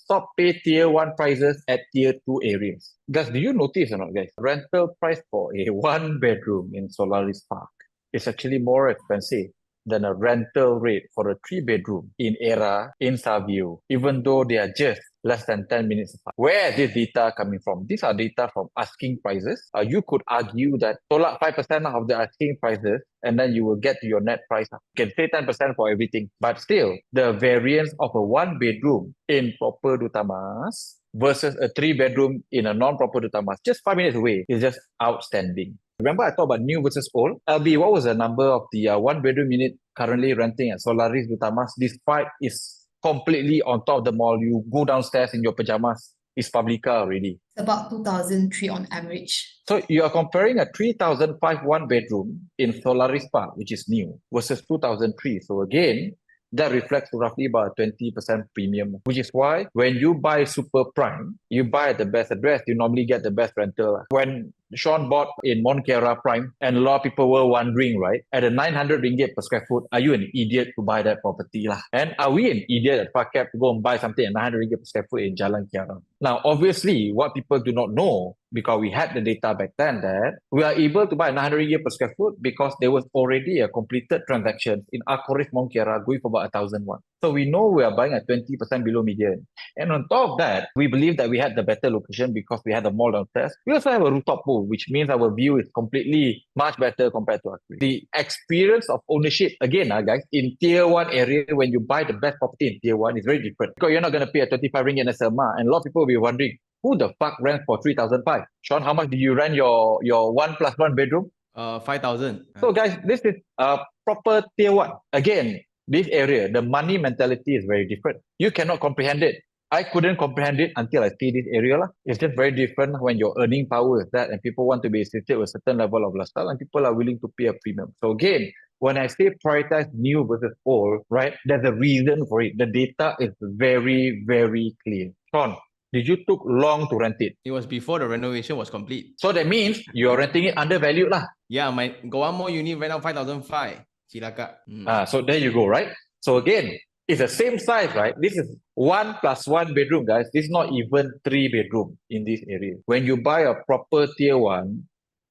stop pay tier 1 prices at tier 2 areas. Guys, do you notice or not, guys? Rental price for a 1 bedroom in Solaris Park is actually more expensive than a rental rate for a 3 bedroom in Era, in Savio, even though they are just less than 10 minutes apart. Where is this data coming from? These are data from asking prices. You could argue that tolak 5% of the asking prices and then you will get to your net price. You can say 10% for everything. But still, the variance of a 1 bedroom in proper Dutamas versus a 3 bedroom in a non-proper Dutamas, just 5 minutes away, is just outstanding. Remember I talked about new versus old? LB, what was the number of the 1 bedroom unit currently renting at Solaris Dutamas despite it's completely on top of the mall? You go downstairs in your pajamas, it's Publika already. About 2003 on average. So you are comparing a 3,005 1 bedroom in Solaris Park, which is new, versus 2003. So again, that reflects roughly about 20% premium, which is why when you buy super prime, you buy at the best address, you normally get the best rental. When Sean bought in Monkera Prime, and a lot of people were wondering, right, at a 900 ringgit per square foot, are you an idiot to buy that property? And are we an idiot at Parkcap to go and buy something at 900 ringgit per square foot in Jalan Kiara? Now, obviously, what people do not know, because we had the data back then, that we are able to buy 900 ringgit per square foot because there was already a completed transaction in Akoris Monkera going for about 1,001. So we know we are buying at 20% below median. And on top of that, we believe that we had the better location because we had a mall downstairs. We also have a rooftop pool, which means our view is completely much better compared to Akoris. The experience of ownership, again, guys, in tier 1 area, when you buy the best property in tier 1, is very different. Because you're not going to pay a 25 ringgit as a month. And a lot of people will be wondering, who the fuck rents for 3,500? Sean, how much do you rent your 1+1 bedroom? 5,000. So guys, this is a proper tier 1. Again, this area, the money mentality is very different. You cannot comprehend it. I couldn't comprehend it until I see this area. It's just very different when your earning power is that and people want to be associated with a certain level of lifestyle and people are willing to pay a premium. So again, when I say prioritize new versus old, right, there's a reason for it. The data is very, very clear. Sean, did you took long to rent it? It was before the renovation was complete. So that means you're renting it undervalued lah. Yeah, got one more unit right now, 5,500. Silaka. So there you go, right? So again, it's the same size, right? This is 1+1 bedroom, guys. This is not even 3 bedroom in this area. When you buy a proper tier 1,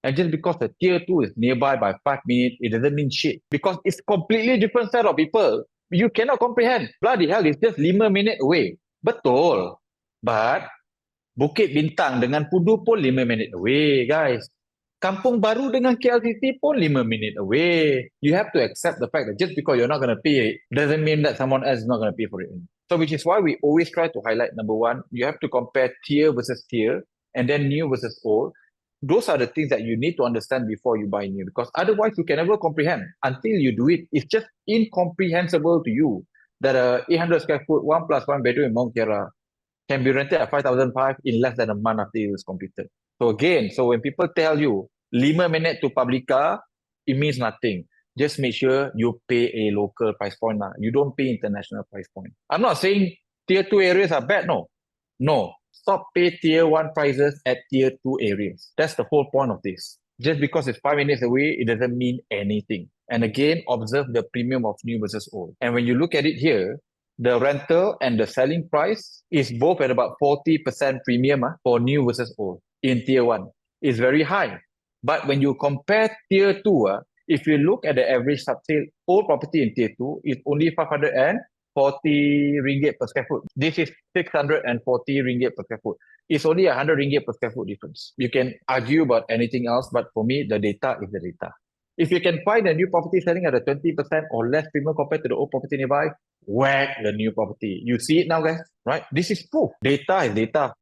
and just because the tier 2 is nearby by 5 minutes, it doesn't mean shit. Because it's completely different set of people. You cannot comprehend. Bloody hell, it's just 5 minutes away. Betul. But Bukit Bintang dengan Pudu pun 5 minit away, guys. Kampung Baru dengan KLCC pun 5 minit away. You have to accept the fact that just because you're not going to pay it, doesn't mean that someone else is not going to pay for it. So which is why we always try to highlight, number one, you have to compare tier versus tier, and then new versus old. Those are the things that you need to understand before you buy new, because otherwise you can never comprehend. Until you do it, it's just incomprehensible to you that a 800 square foot 1+1 bedroom in Mount Kiara can be rented at 5,500 in less than a month after it was completed. So again, when people tell you 5 minutes to Publika, it means nothing. Just make sure you pay a local price point. You don't pay international price point. I'm not saying tier 2 areas are bad, no. No. Stop pay tier 1 prices at tier 2 areas. That's the whole point of this. Just because it's 5 minutes away, it doesn't mean anything. And again, observe the premium of new versus old. And when you look at it here, the rental and the selling price is both at about 40% premium for new versus old in tier 1. It's very high. But when you compare tier 2, if you look at the average sub-sale, old property in tier 2 is only 540 ringgit per square foot. This is 640 ringgit per square foot. It's only 100 ringgit per square foot difference. You can argue about anything else, but for me, the data is the data. If you can find a new property selling at a 20% or less premium compared to the old property nearby, whack the new property. You see it now, guys, right? This is proof. Data is data.